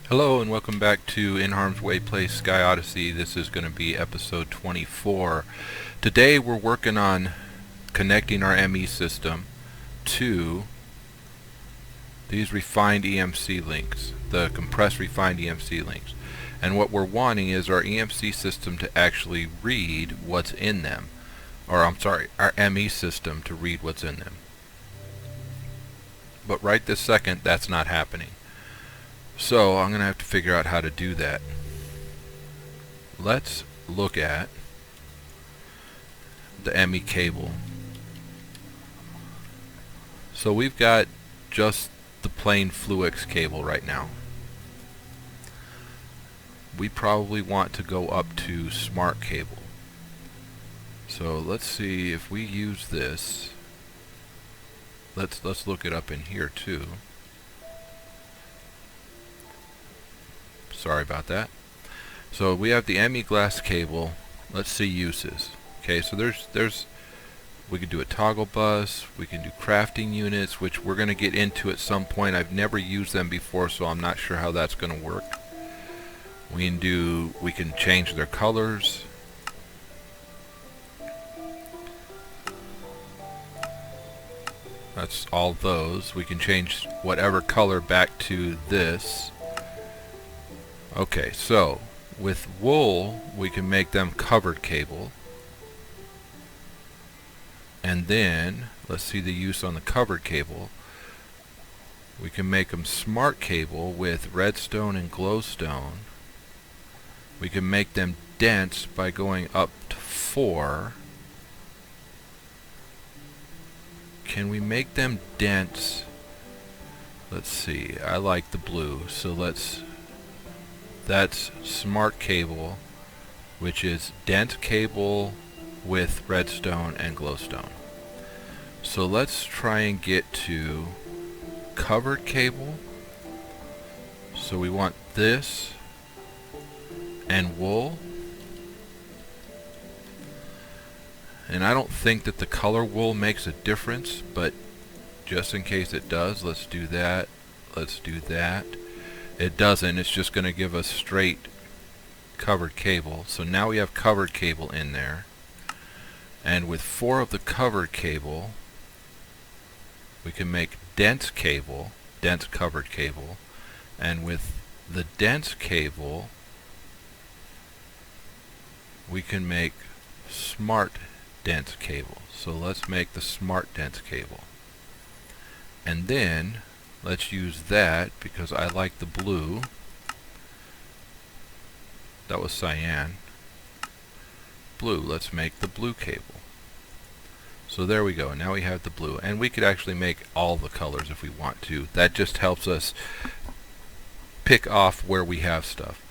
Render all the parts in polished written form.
Hello and welcome back to NHarmzWay plays Sky Odyssey. This is going to be episode 24. Today we're working on connecting our ME system to these refined EMC links, the compressed refined EMC links. And what we're wanting is our EMC system to actually read what's in them. Or I'm sorry, our ME system to read what's in them. But right this second, that's not happening. So I'm going to have to figure out how to do that. Let's look at the ME cable. So we've got just the plain Fluix cable right now. We probably want to go up to smart cable. So let's see if we use this. Let's look it up in here too. Sorry about that. So we have the ME glass cable. Let's see uses. Okay, so there's we can do a toggle bus, we can do crafting units, which we're going to get into at some point. I've never used them before, so I'm not sure how that's going to work. We can change their colors. That's all those. We can change whatever color back to this. Okay, so with wool we can make them covered cable, and then let's see the use on the covered cable. We can make them smart cable with redstone and glowstone. We can make them dense by going up to 4. Can we make them dense? Let's see, I like the blue, so that's smart cable, which is dense cable with redstone and glowstone. So let's try and get to covered cable. So we want this and wool. And I don't think that the color wool makes a difference, but just in case it does, let's do that. Let's do that. It doesn't, it's just going to give us straight covered cable. So now we have covered cable in there. And with 4 of the covered cable, we can make dense cable, dense covered cable. And with the dense cable, we can make smart dense cable. So let's make the smart dense cable. And then let's use that because I like the blue. That was cyan. Blue, let's make the blue cable. So there we go, now we have the blue. And we could actually make all the colors if we want to. That just helps us pick off where we have stuff.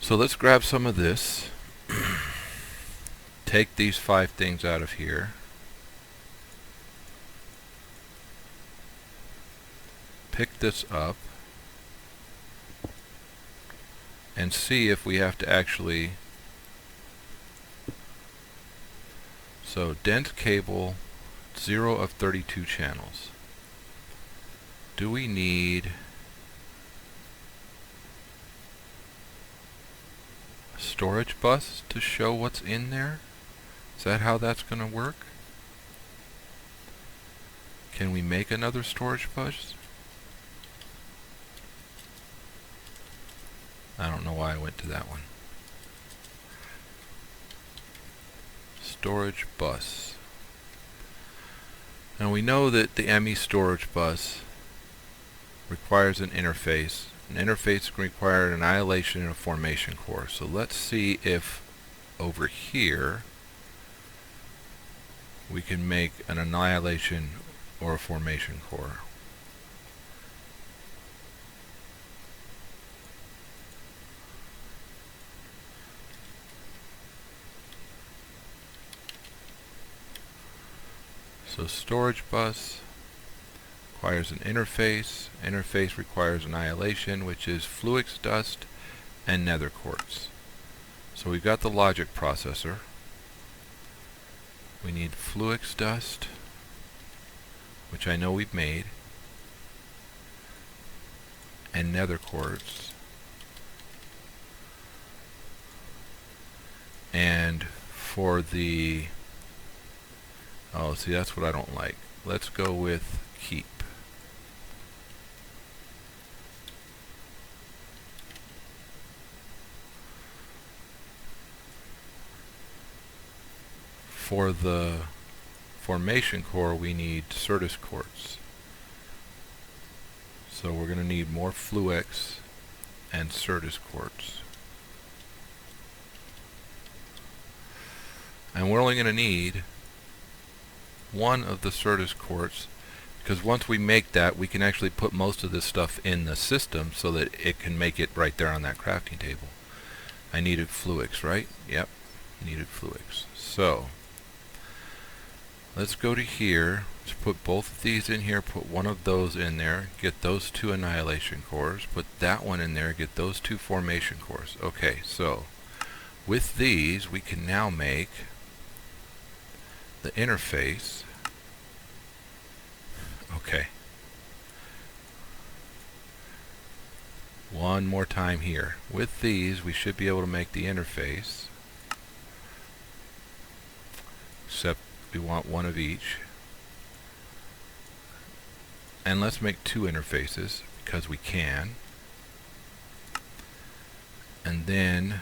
So let's grab some of this. Take these 5 things out of here. Pick this up and see if we have to actually, so dense cable 0 of 32 channels. Do we need a storage bus to show what's in there? Is that how that's going to work? Can we make another storage bus? I don't know why I went to that one. Storage bus. Now we know that the ME storage bus requires an interface. An interface requires an annihilation and a formation core. So let's see if over here we can make an annihilation or a formation core. So storage bus requires an interface. Interface requires annihilation, which is Fluix dust and nether quartz. So we've got the logic processor. We need Fluix dust, which I know we've made. and nether quartz. And for the, oh, see, that's what I don't like. Let's go with keep. For the formation core, we need Certus quartz. So we're going to need more Fluix and Certus quartz. And we're only going to need one of the Certus quartz, because once we make that, we can actually put most of this stuff in the system so that it can make it right there on that crafting table. I needed Fluix, right? Yep, needed Fluix. So let's go to here. Let's put both of these in here, put one of those in there, get those 2 annihilation cores, put that one in there, get those 2 formation cores. Okay, so with these we can now make the interface. Okay. One more time here. With these we should be able to make the interface, except we want one of each. And let's make 2 interfaces because we can. And then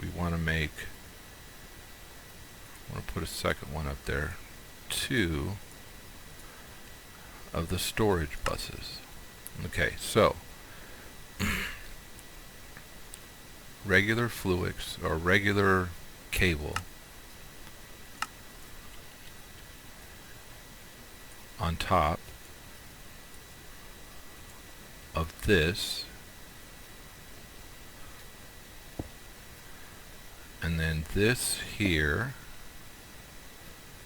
we want to make, I want to put a second one up there, 2 of the storage buses. Okay, so regular Fluix or regular cable on top of this, and then this here,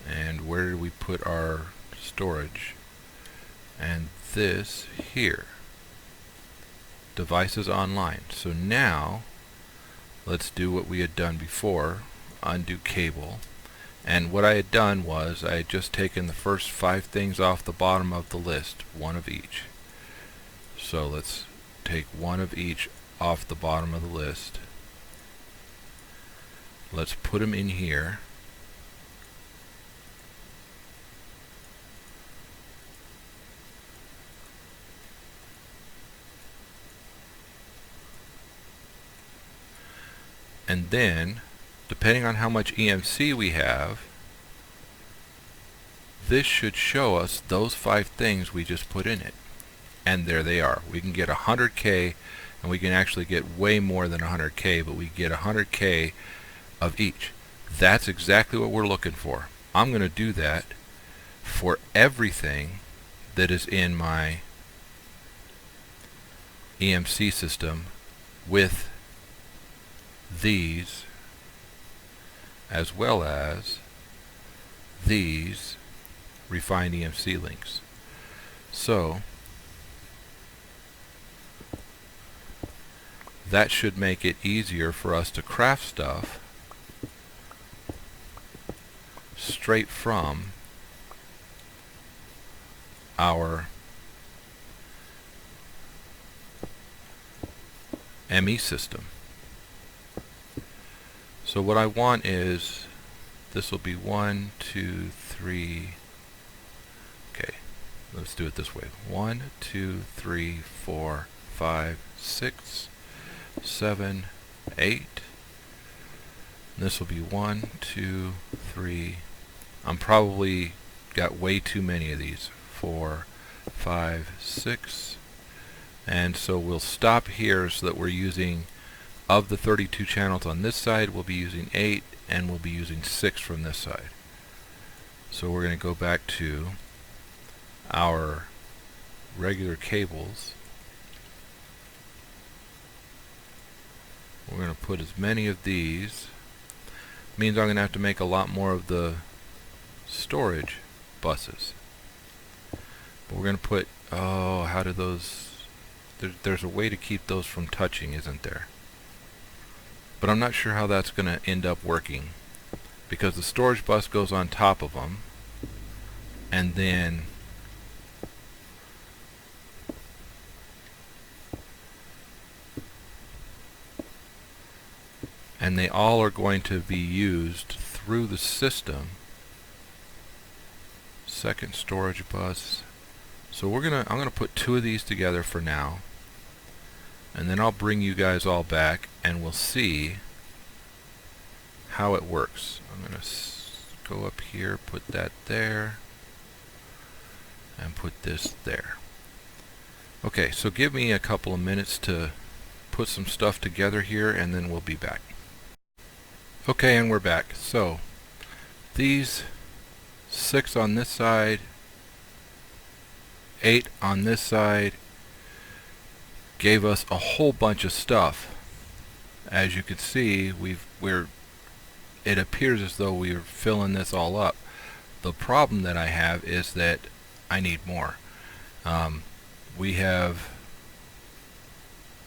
and where did we put our storage, and this here, devices online. So now let's do what we had done before, undo cable. And what I had done was I had just taken the first 5 things off the bottom of the list, one of each. So let's take one of each off the bottom of the list. Let's put them in here. And then, depending on how much EMC we have, this should show us those 5 things we just put in it. And there they are. We can get 100K, and we can actually get way more than 100K, but we get 100K of each. That's exactly what we're looking for. I'm going to do that for everything that is in my EMC system with these, as well as these refined EMC links. So that should make it easier for us to craft stuff straight from our ME system. So what I want is, this will be 1, 2, 3, okay, let's do it this way. 1, 2, 3, 4, 5, 6, 7, 8. And this will be 1, 2, 3. I'm probably got way too many of these. 4, 5, 6. And so we'll stop here so that we're using, of the 32 channels on this side, we'll be using 8, and we'll be using 6 from this side. So we're going to go back to our regular cables. We're going to put as many of these. Means I'm going to have to make a lot more of the storage buses. But we're going to put, oh, how do those, there's a way to keep those from touching, isn't there? But I'm not sure how that's going to end up working, because the storage bus goes on top of them, and then and they all are going to be used through the system. Second storage bus. So I'm gonna put 2 of these together for now, and then I'll bring you guys all back and we'll see how it works. I'm gonna go up here, put that there, and put this there. Okay, so give me a couple of minutes to put some stuff together here, and then we'll be back. Okay, and we're back. So these 6 on this side, 8 on this side, gave us a whole bunch of stuff. As you can see, it appears as though we're filling this all up. The problem that I have is that I need more. We have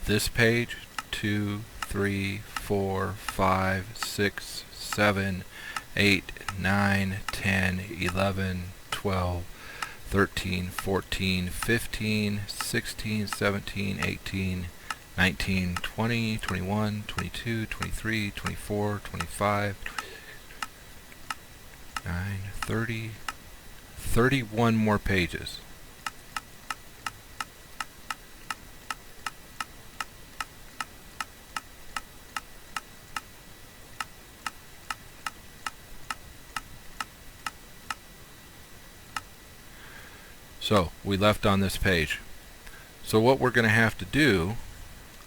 this page, 2, 3, 4, 5, 6, 7, 8, 9, 10, 11, 12, 13, 14, 15, 16, 17, 18, 19, 20, 21, 22, 23, 24, 25, 9, 30, 31 more pages. So we left on this page. So what we're going to have to do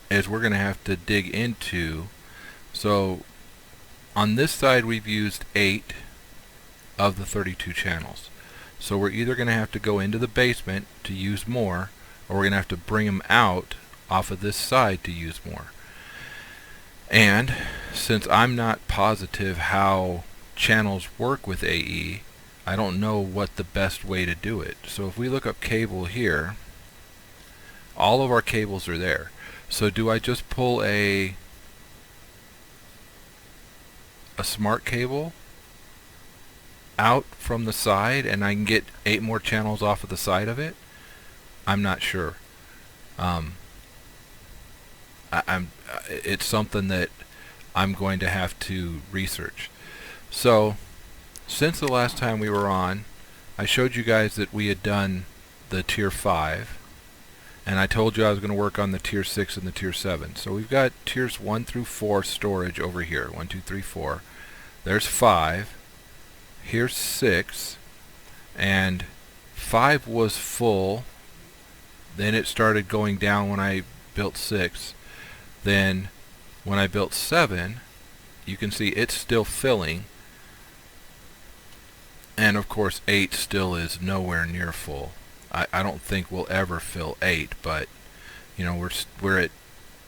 is we're going to have to dig into, so on this side we've used 8 of the 32 channels. So we're either going to have to go into the basement to use more, or we're going to have to bring them out off of this side to use more. And since I'm not positive how channels work with AE, I don't know what the best way to do it. So if we look up cable here, all of our cables are there. So do I just pull a smart cable out from the side and I can get 8 more channels off of the side of it? I'm not sure. It's something that I'm going to have to research. So since the last time we were on, I showed you guys that we had done the tier 5, and I told you I was going to work on the tier 6 and the tier 7. So we've got tiers 1 through 4 storage over here. 1, 2, 3, 4. There's 5. Here's 6. And 5 was full. Then it started going down when I built 6. Then when I built 7, you can see it's still filling. And of course 8 still is nowhere near full. I don't think we'll ever fill 8, but you know, we're at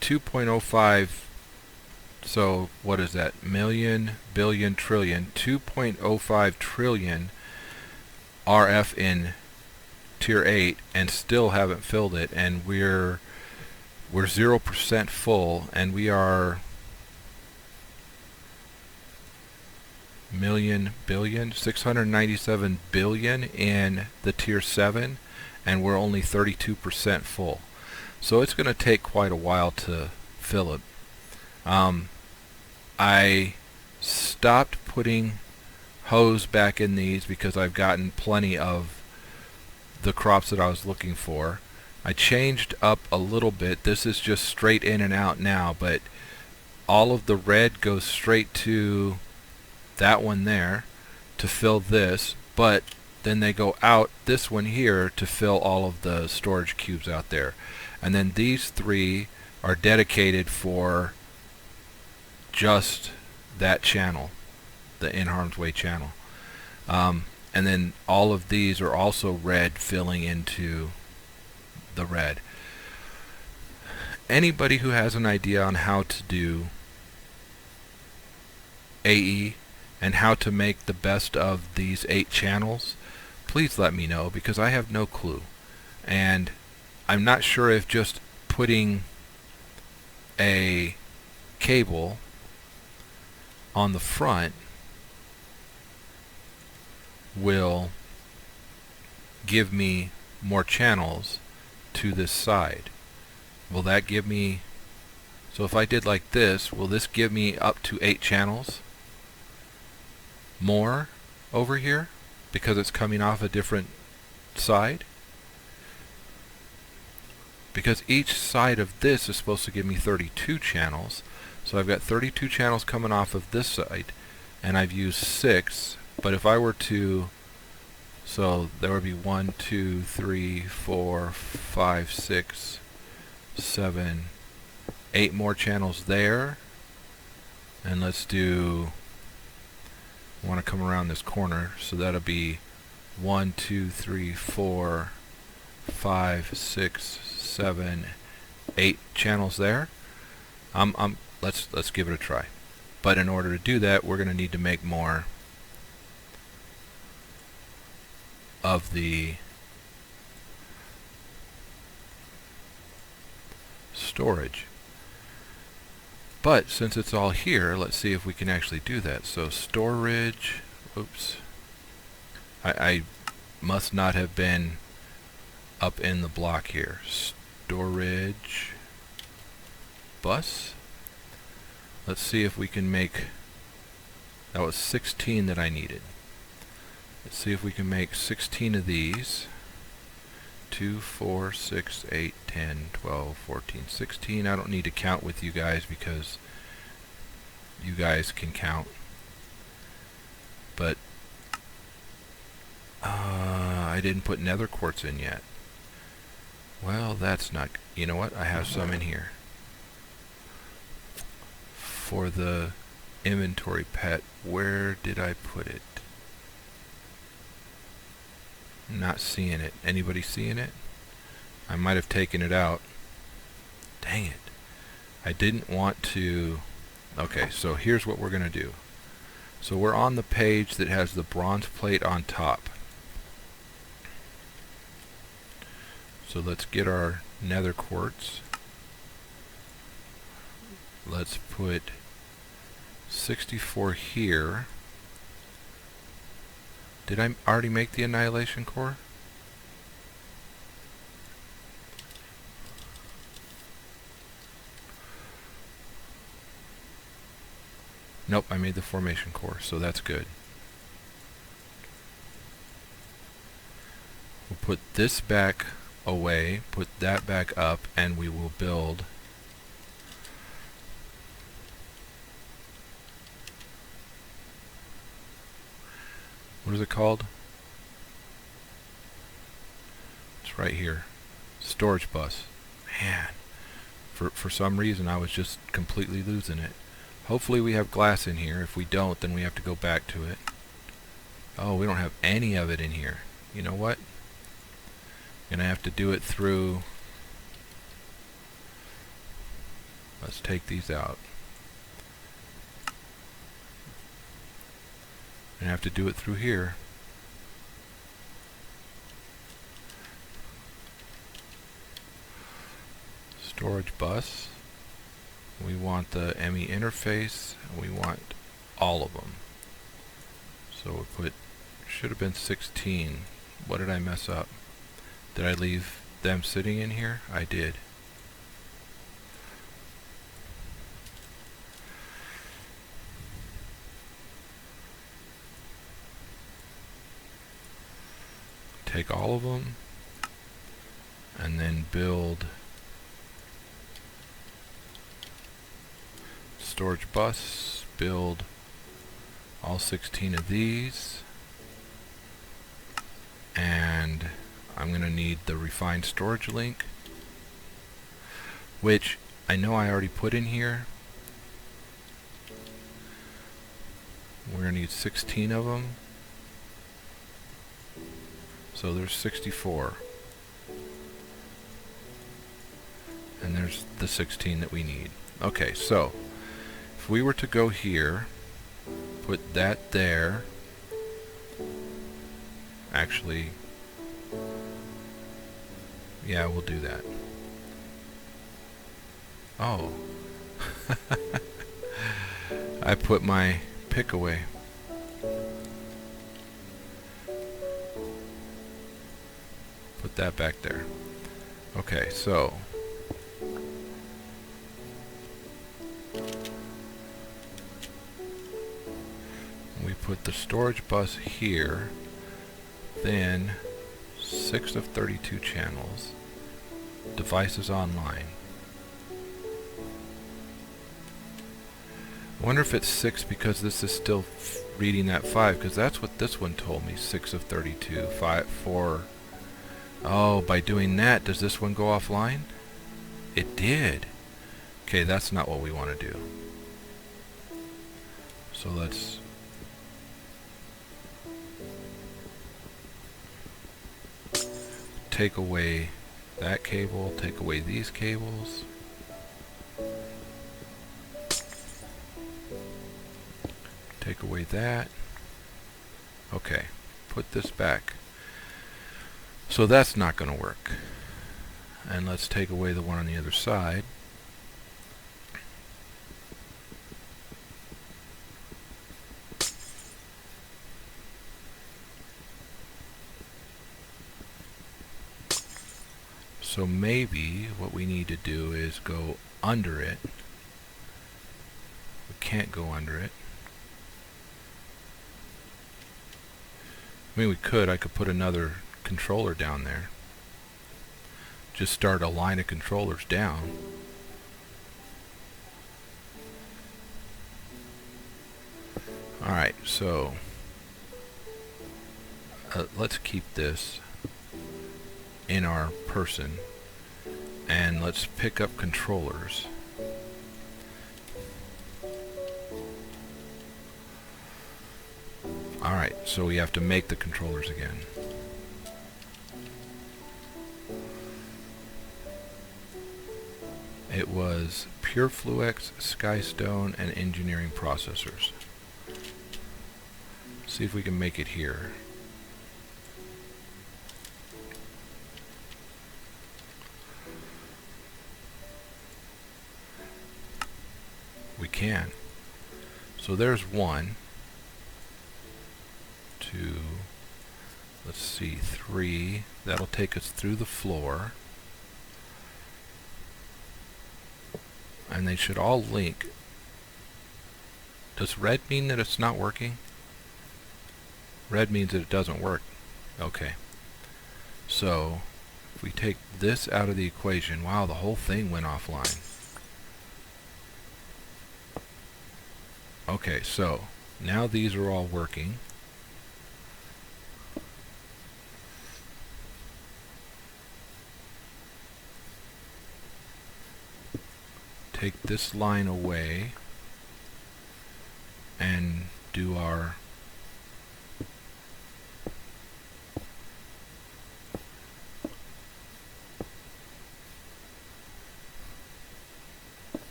2.05. So what is that? Million, billion, trillion. 2.05 trillion RF in tier 8, and still haven't filled it. And we're 0% full, and we are million, billion, 697 billion in the tier 7, and we're only 32% full. So it's going to take quite a while to fill it. I stopped putting hose back in these because I've gotten plenty of the crops that I was looking for. I changed up a little bit. This is just straight in and out now, but all of the red goes straight to that one there to fill this, but then they go out this one here to fill all of the storage cubes out there. And then these 3 are dedicated for just that channel, the NHarmzWay channel. And then all of these are also red, filling into the red. Anybody who has an idea on how to do AE and how to make the best of these 8 channels, please let me know, because I have no clue. And I'm not sure if just putting a cable on the front will give me more channels to this side. Will that give me So if I did like this, will this give me up to 8 channels more over here because it's coming off a different side? Because each side of this is supposed to give me 32 channels. So I've got 32 channels coming off of this side, and I've used 6. But if I were to, so there would be 1, 2, 3, 4, 5, 6, 7, 8 more channels there. And let's do, I want to come around this corner, so that'll be 1, 2, 3, 4, 5, 6, 7, 8 channels there. Let's give it a try. But in order to do that, we're going to need to make more of the storage. But since it's all here, let's see if we can actually do that. So storage, oops, I must not have been up in the block here. Storage bus. Let's see if we can make, that was 16 that I needed. Let's see if we can make 16 of these. 2, 4, 6, 8, 10, 12, 14, 16. I don't need to count with you guys because you guys can count. But I didn't put nether quartz in yet. Well, that's not, you know what? I have some in here. For the inventory pet, where did I put it? Not seeing it. Anybody seeing it? I might have taken it out. Dang it. I didn't want to. Okay, so here's what we're going to do. So we're on the page that has the bronze plate on top. So let's get our nether quartz. Let's put 64 here. Did I already make the annihilation core? Nope, I made the formation core, so that's good. We'll put this back away, put that back up, and we will build what is it called? It's right here. Storage bus. Man, for some reason I was just completely losing it. Hopefully we have glass in here. If we don't, then we have to go back to it. Oh, we don't have any of it in here. You know what? I'm gonna have to do it through. Let's take these out. I'm gonna have to do it through here. Storage bus. We want the ME interface. And we want all of them. So we'll put, should have been 16. What did I mess up? Did I leave them sitting in here? I did. Take all of them and then build storage bus, build all 16 of these, and I'm going to need the refined storage link, which I know I already put in here. We're going to need 16 of them. So there's 64. And there's the 16 that we need. Okay, so if we were to go here, put that there. Actually, yeah, we'll do that. Oh. I put my pick away. Put that back there. Okay, so with the storage bus here, then 6 of 32 channels, devices online. I wonder if it's 6 because this is still reading that 5, because that's what this one told me, 6 of 32, 5, 4. Oh, by doing that, does this one go offline? It did. Okay, that's not what we want to do. So let's take away that cable, take away these cables. Take away that. Okay, put this back. So that's not going to work. And let's take away the one on the other side. So maybe what we need to do is go under it. We can't go under it. I mean, we could. I could put another controller down there. Just start a line of controllers down. Alright, so let's keep this in our person, and let's pick up controllers. Alright, so we have to make the controllers again. It was Pure Fluex, Skystone, and engineering processors. See if we can make it here. We can. So there's 1, 2, let's see, 3. That'll take us through the floor. And they should all link. Does red mean that it's not working? Red means that it doesn't work. Okay. So, if we take this out of the equation, wow, the whole thing went offline. Okay, so now these are all working. Take this line away and do our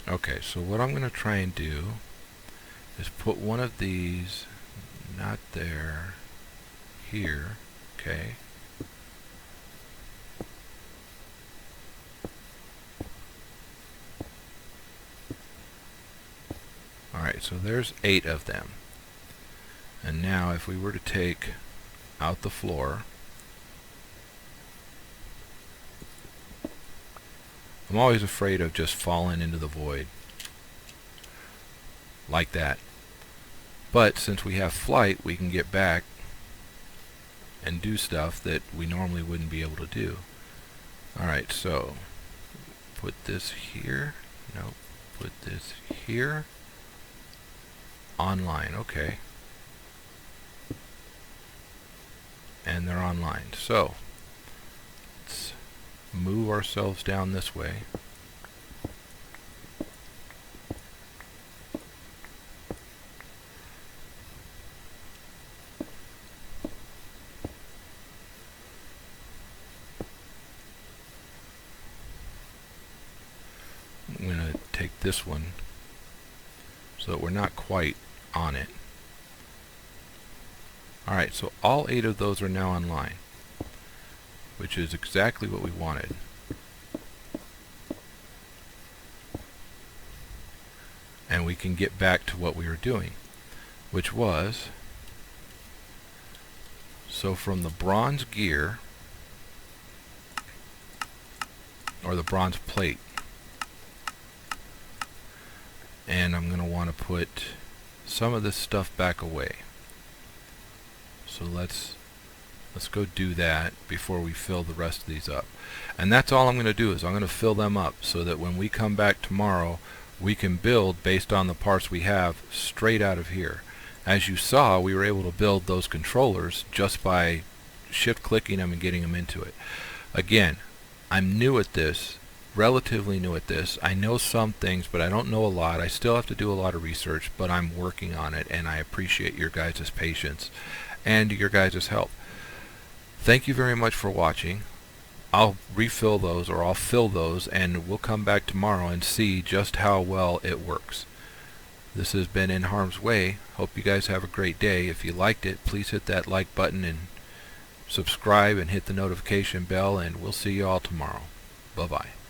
okay, so what I'm going to try and do is put one of these, not there, here, okay. Alright, so there's 8 of them. And now if we were to take out the floor, I'm always afraid of just falling into the void like that. But since we have flight, we can get back and do stuff that we normally wouldn't be able to do. Alright, so put this here. Nope. Put this here. Online, okay. And they're online. So let's move ourselves down this way. I'm going to take this one so that we're not quite on it. Alright, so all 8 of those are now online, which is exactly what we wanted. And we can get back to what we were doing, which was, so from the bronze gear, or the bronze plate. And I'm going to want to put some of this stuff back away. So let's go do that before we fill the rest of these up. And that's all I'm going to do, is I'm going to fill them up so that when we come back tomorrow, we can build based on the parts we have straight out of here. As you saw, we were able to build those controllers just by shift clicking them and getting them into it. Again, I'm new at this, relatively new at this. I know some things, but I don't know a lot. I still have to do a lot of research, but I'm working on it, and I appreciate your guys' patience and your guys' help. Thank you very much for watching. I'll refill those, or I'll fill those, and we'll come back tomorrow and see just how well it works. This has been NHarmzWay. Hope you guys have a great day. If you liked it, please hit that like button and subscribe and hit the notification bell, and we'll see you all tomorrow. Bye-bye.